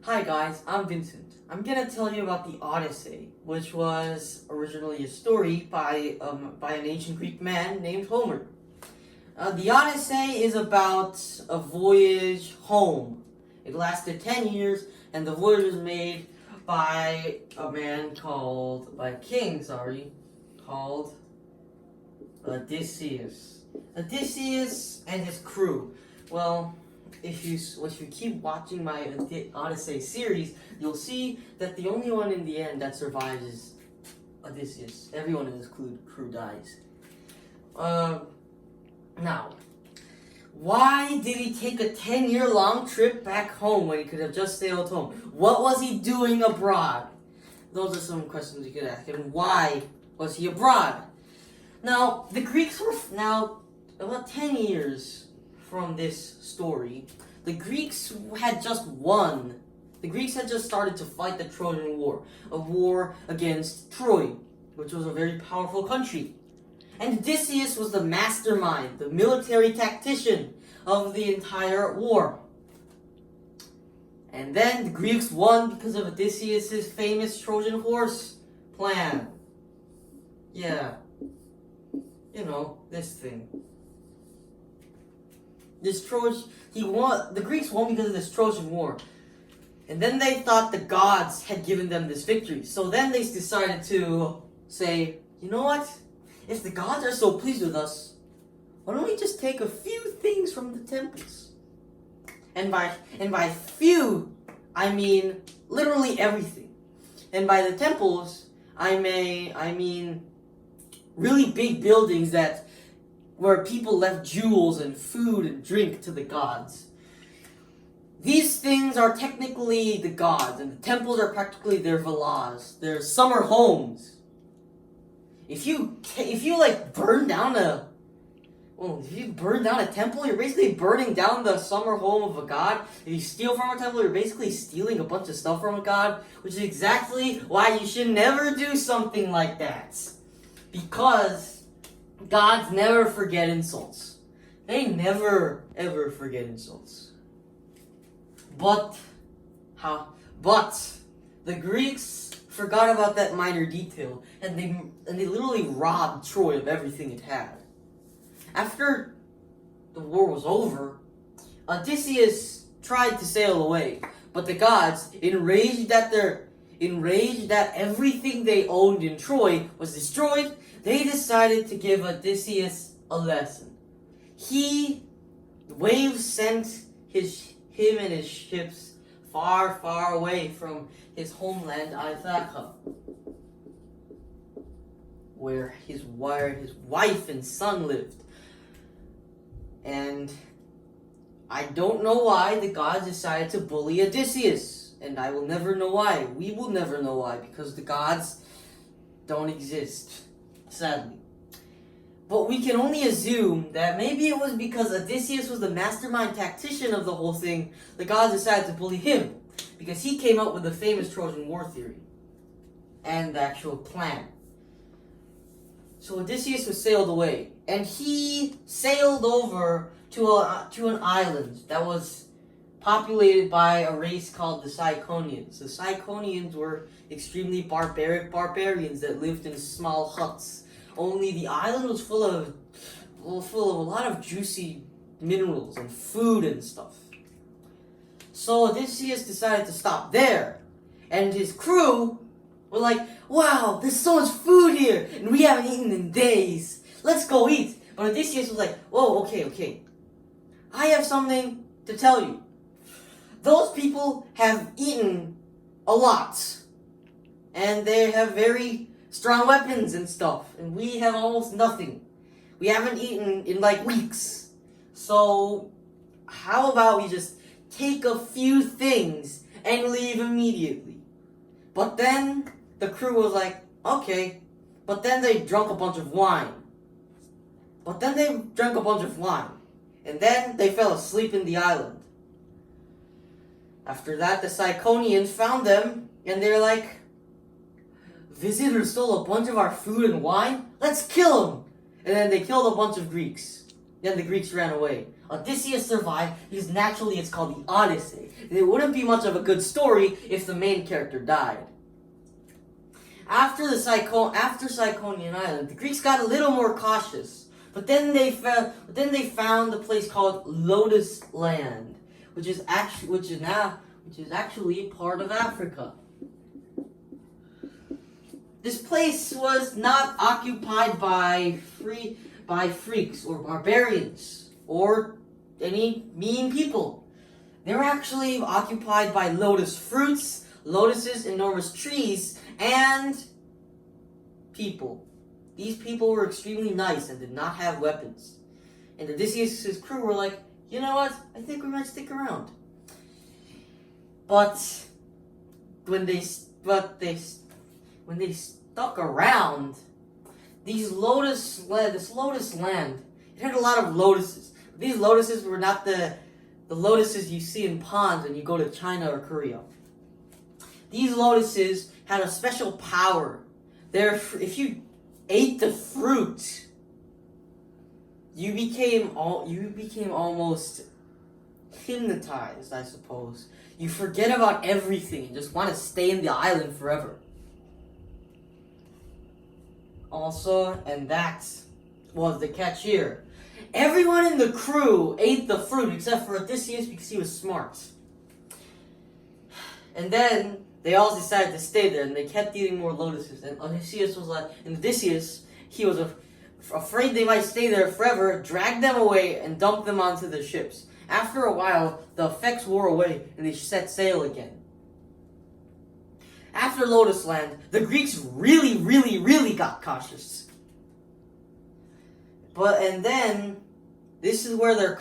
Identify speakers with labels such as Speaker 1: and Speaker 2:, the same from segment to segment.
Speaker 1: Hi guys, I'm Vincent. I'm gonna tell you about the Odyssey, which was originally a story by an ancient Greek man named Homer. The Odyssey is about a voyage home. It lasted 10 years, and the voyage was made by a king, called Odysseus. Odysseus and his crew. Well, if you keep watching my Odyssey series, you'll see that the only one in the end that survives is Odysseus. Everyone in his crew dies. Now, why did he take a 10-year-long trip back home when he could have just sailed home? What was he doing abroad? Those are some questions you could ask. And why was he abroad? Now, the Greeks were about 10 years from this story. The Greeks had just won. The Greeks had just started to fight the Trojan War, a war against Troy, which was a very powerful country. And Odysseus was the mastermind, the military tactician of the entire war. And then the Greeks won because of Odysseus' famous Trojan horse plan. Yeah. You know, this thing. The Greeks won because of this Trojan War. And then they thought the gods had given them this victory. So then they decided to say, you know what? If the gods are so pleased with us, why don't we just take a few things from the temples? And by few, I mean literally everything. And by the temples, I mean really big buildings where people left jewels and food and drink to the gods. These things are technically the gods, and the temples are practically their villas, their summer homes. If you burn down a temple, you're basically burning down the summer home of a god. If you steal from a temple, you're basically stealing a bunch of stuff from a god, which is exactly why you should never do something like that. Because gods never forget insults. They never, ever forget insults. But the Greeks forgot about that minor detail, and they literally robbed Troy of everything it had. After the war was over, Odysseus tried to sail away, but the gods, enraged that everything they owned in Troy was destroyed, they decided to give Odysseus a lesson. The waves sent him and his ships far, far away from his homeland Ithaca, where his wife and son lived. And I don't know why the gods decided to bully Odysseus, and I will never know why. We will never know why, because the gods don't exist, sadly. But we can only assume that maybe it was because Odysseus was the mastermind tactician of the whole thing, the gods decided to bully him, because he came up with the famous Trojan War theory and the actual plan. So Odysseus was sailed away, and he sailed over to an island that was populated by a race called the Ciconians. The Ciconians were extremely barbarians that lived in small huts. Only the island was full of a lot of juicy minerals and food and stuff. So Odysseus decided to stop there, and his crew were like, "Wow, there's so much food here, and we haven't eaten in days. Let's go eat." But Odysseus was like, "Whoa, okay. I have something to tell you. Those people have eaten a lot, and they have very strong weapons and stuff, and we have almost nothing. We haven't eaten in like weeks. So how about we just take a few things and leave immediately?" But then the crew was like, "Okay." But then they drank a bunch of wine. And then they fell asleep in the island. After that, the Ciconians found them, and they're like, "Visitor stole a bunch of our food and wine? Let's kill him!" And then they killed a bunch of Greeks. Then the Greeks ran away. Odysseus survived because naturally it's called the Odyssey. It wouldn't be much of a good story if the main character died. After Iconian Island, the Greeks got a little more cautious. But then they found a place called Lotus Land, which is actually part of Africa. This place was not occupied by freaks or barbarians or any mean people. They were actually occupied by lotus fruits, lotuses, enormous trees, and people. These people were extremely nice and did not have weapons. And Odysseus' crew were like, you know what? I think we might stick around. But when they stuck around, this lotus land, it had a lot of lotuses. These lotuses were not the lotuses you see in ponds when you go to China or Korea. These lotuses had a special power. If you ate the fruit, you became almost hypnotized, I suppose. You forget about everything and just want to stay in the island forever. Also, and that was the catch here. Everyone in the crew ate the fruit except for Odysseus because he was smart. And then they all decided to stay there, and they kept eating more lotuses. And Odysseus, he was afraid they might stay there forever, dragged them away, and dumped them onto the ships. After a while, the effects wore away, and they set sail again. After Lotus Land, the Greeks really, really, really got cautious. And then this is where their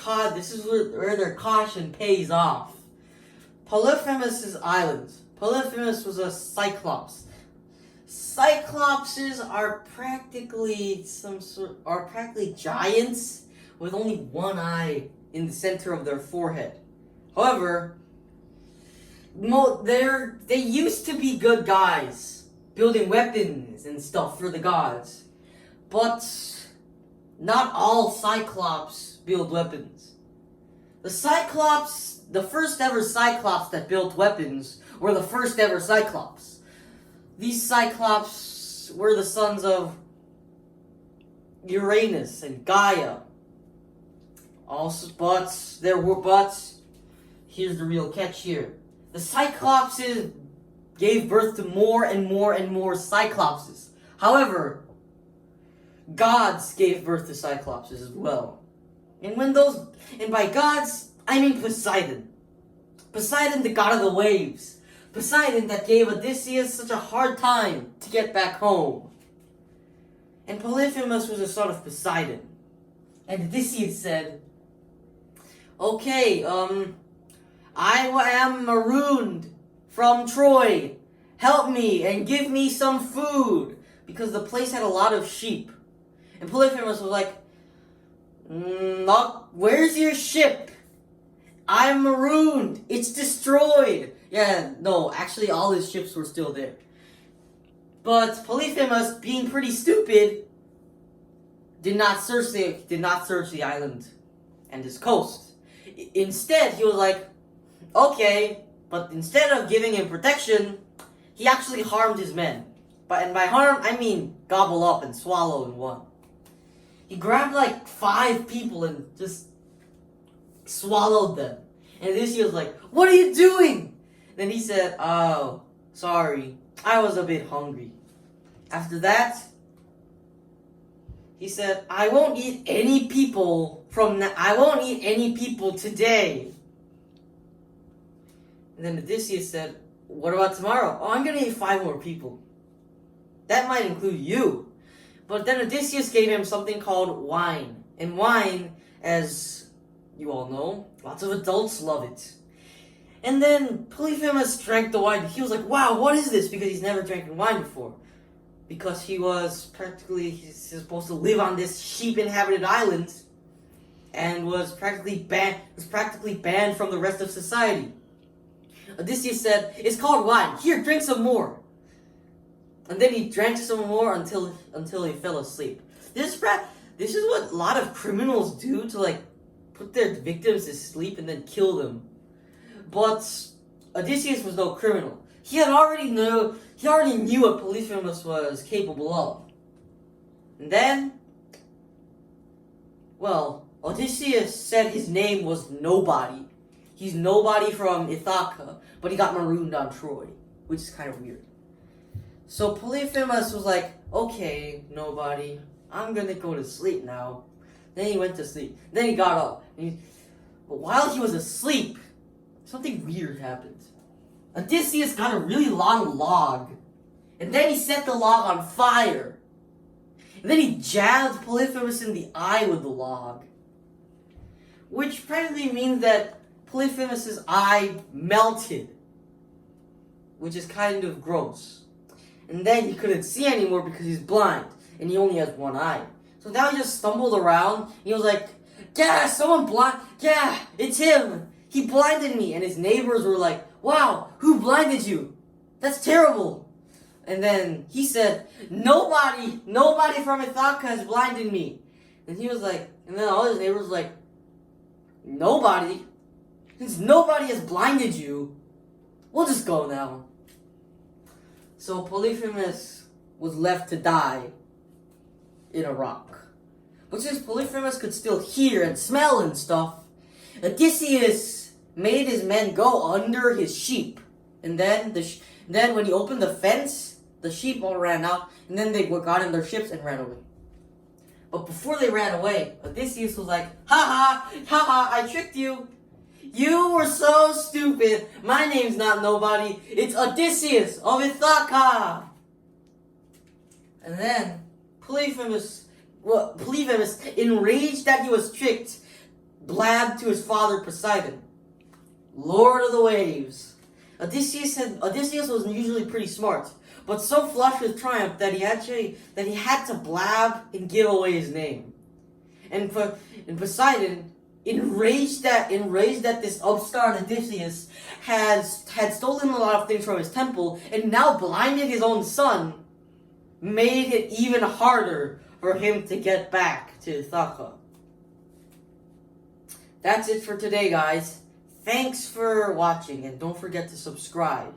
Speaker 1: caution pays off. Polyphemus' islands. Polyphemus was a cyclops. Cyclopses are practically giants with only one eye in the center of their forehead. However, they used to be good guys, building weapons and stuff for the gods. But not all Cyclops build weapons. The first ever Cyclops that built weapons were the first ever Cyclops. These Cyclops were the sons of Uranus and Gaia. But here's the real catch here. The Cyclopses gave birth to more and more and more Cyclopses. However, gods gave birth to Cyclopses as well. And by gods, I mean Poseidon. Poseidon, the god of the waves. Poseidon that gave Odysseus such a hard time to get back home. And Polyphemus was a son of Poseidon. And Odysseus said, okay, I am marooned from Troy. Help me and give me some food. Because the place had a lot of sheep. And Polyphemus was like, where's your ship? I'm marooned. It's destroyed. Yeah, no, actually all his ships were still there. But Polyphemus, being pretty stupid, did not search the island and its coast. Instead, he was like, okay, but instead of giving him protection, he actually harmed his men. And by harm, I mean gobble up and swallow in one. He grabbed like 5 people and just swallowed them. And Odysseus was like, what are you doing? Then he said, oh, sorry, I was a bit hungry. After that, he said, I won't eat any people today. And then Odysseus said, what about tomorrow? Oh, I'm going to eat 5 more people. That might include you. But then Odysseus gave him something called wine. And wine, as you all know, lots of adults love it. And then Polyphemus drank the wine. He was like, wow, what is this? Because he's never drank wine before. Because he's supposed to live on this sheep-inhabited island and was practically banned from the rest of society. Odysseus said, it's called wine. Here, drink some more. And then he drank some more until he fell asleep. this is what a lot of criminals do to like put their victims to sleep and then kill them. But Odysseus was no criminal. He already knew what Polyphemus was capable of. And then, well, Odysseus said his name was Nobody. He's nobody from Ithaca, but he got marooned on Troy, which is kind of weird. So Polyphemus was like, okay, Nobody, I'm gonna go to sleep now. Then he went to sleep. Then he got up. But while he was asleep, something weird happened. Odysseus got a really long log. And then he set the log on fire. And then he jabbed Polyphemus in the eye with the log. Which practically means that Polyphemus' eye melted. Which is kind of gross. And then he couldn't see anymore because he's blind. And he only has one eye. So now he just stumbled around. And he was like, yeah, someone blind. Yeah, it's him. He blinded me. And his neighbors were like, wow, who blinded you? That's terrible. And then he said, nobody from Ithaca has blinded me. And he was like, and then all his neighbors were like, nobody? Since nobody has blinded you, we'll just go now. So Polyphemus was left to die in a rock. But since Polyphemus could still hear and smell and stuff, Odysseus made his men go under his sheep. And then then when he opened the fence, the sheep all ran out, and then they got in their ships and ran away. But before they ran away, Odysseus was like, ha ha, I tricked you. You were so stupid. My name's not Nobody. It's Odysseus of Ithaca. And then Polyphemus, enraged that he was tricked, blabbed to his father Poseidon, Lord of the waves. Odysseus was usually pretty smart, but so flushed with triumph that he had to blab and give away his name. And Poseidon, enraged that this upstart Odysseus had stolen a lot of things from his temple and now blinded his own son, made it even harder for him to get back to Ithaca. That's it for today, guys. Thanks for watching, and don't forget to subscribe.